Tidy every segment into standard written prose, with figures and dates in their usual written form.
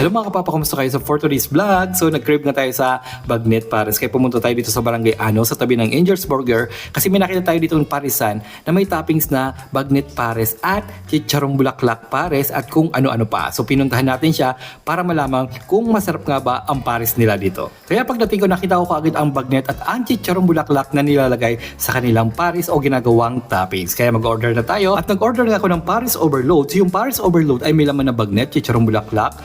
Hello mga kapapa, kumusta kayo? So for today's vlog, so nag-crave na tayo sa Bagnet Pares. Kaya pumunta tayo dito sa Barangay Ano, sa tabi ng Angel's Burger. Kasi may nakita tayo dito ng parisan na may toppings na Bagnet Pares at Chicharong Bulaklak Pares at kung ano-ano pa. So pinuntahan natin siya para malaman kung masarap nga ba ang pares nila dito. Kaya pagdating ko, nakita ko kaagad ang Bagnet at ang Chicharong Bulaklak na nilalagay sa kanilang pares o ginagawang toppings. Kaya mag-order na tayo at nag-order na ako ng Pares Overload. So yung Pares Overload ay may laman na Bagnet, Chicharong Bulaklak,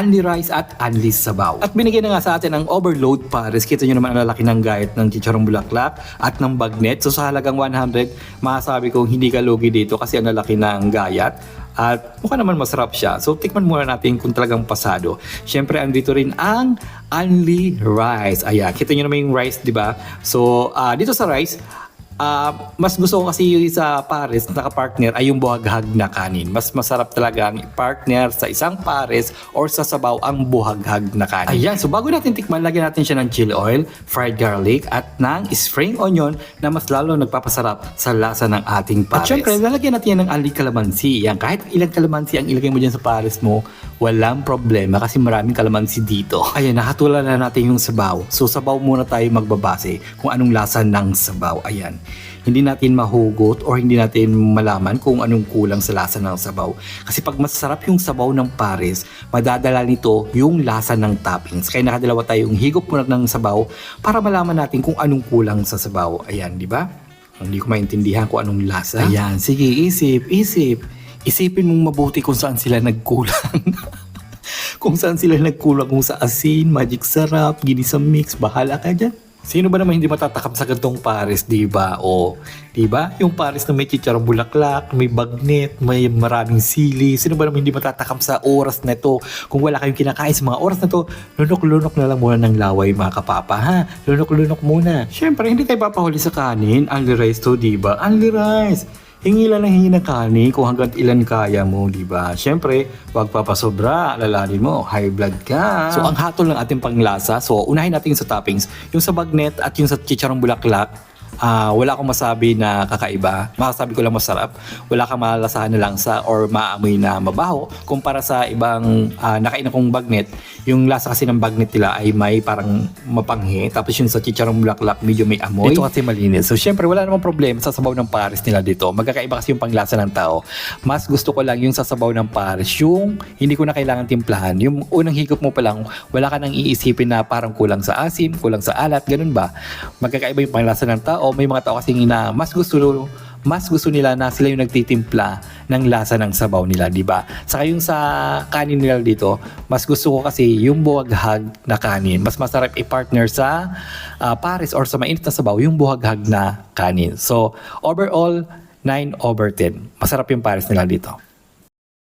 only rice at only sabaw. At binigay na nga sa atin ang overload pares. Kita nyo naman ang lalaki ng gayat ng Chicharong Bulaklak at ng Bagnet. So sa halagang 100, masasabi kong hindi ka lugi dito kasi ang lalaki ng gayat. At mukha naman masarap siya. So tikman muna natin kung talagang pasado. Syempre andito rin ang only rice. Ayan, kita nyo naman yung rice, di ba? So dito sa rice, mas gusto ko kasi yung sa pares na partner ay yung buhaghag na kanin. Mas masarap talaga ang partner sa isang pares or sa sabaw ang buhaghag na kanin. Ayan, so bago natin tikman, lagyan natin siya ng chili oil, fried garlic at ng spring onion na mas lalo nagpapasarap sa lasa ng ating pares. At syempre, lalagyan natin yan ng ali kalamansi. Yan, kahit ilang kalamansi ang ilagay mo dyan sa pares mo, walang problema kasi maraming kalamansi dito. Ayan, nakatulan na natin yung sabaw. So sabaw muna tayo magbabase kung anong lasa ng sabaw. Ayan. Hindi natin mahugot or hindi natin malaman kung anong kulang sa lasa ng sabaw. Kasi pag masarap yung sabaw ng pares, madadala nito yung lasa ng toppings. Kaya nakadalawa tayong higop muna ng sabaw para malaman natin kung anong kulang sa sabaw. Ayan, di ba? Hindi ko maintindihan kung anong lasa. Ayan, sige, isip. Isipin mong mabuti kung saan sila nagkulang. Kung saan sila nagkulang, kung sa asin, magic sarap, ginisa mix, bahala ka dyan. Sino ba naman hindi matatakam sa gantong pares, di ba? O, di ba? Yung pares na may chicharong bulaklak, may bagnet, may maraming sili. Sino ba naman hindi matatakam sa oras na ito? Kung wala kayong kinakain sa mga oras na to, lunok-lunok na lang muna ng laway mga kapapa, ha? Lunok-lunok muna. Siyempre, hindi tayo papahuli sa kanin. Only rice to, di ba? Only rice. Hingi lang ng hingi ng kanin kung hanggang ilan kaya mo, di ba? Siyempre, wag papasobra, alalahanin mo, high blood ka. So, ang hatol ng ating panglasa, so unahin natin sa toppings, yung sa bagnet at yung sa chicharong bulaklak, wala akong masabi na kakaiba. Masasabi ko lang masarap. Wala kang malalasahan na langsa or maamoy na mabaho. Kumpara sa ibang nakain kong bagnet, yung lasa kasi ng bagnet nila ay may parang mapanghi. Tapos yung sa chicharong bulaklak, medyo may amoy. Dito kasi malinis. So syempre wala namang problema sa sabaw ng pares nila dito. Magkakaiba kasi yung panglasa ng tao. Mas gusto ko lang yung sa sabaw ng pares, yung hindi ko na kailangan timplahan. Yung unang higop mo pa lang, wala ka nang iisipin na parang kulang sa asim, kulang sa alat, ganun ba? Magkakaiba yung panglasa ng tao. May mga tao kasi na mas gusto nila na sila yung nagtitimpla ng lasa ng sabaw nila, di ba? Saka yung sa kanin nila dito, mas gusto ko kasi yung buhaghag na kanin. Mas masarap i-partner sa pares or sa mainit na sabaw, yung buhaghag na kanin. So, overall, 9/10. Masarap yung pares nila dito.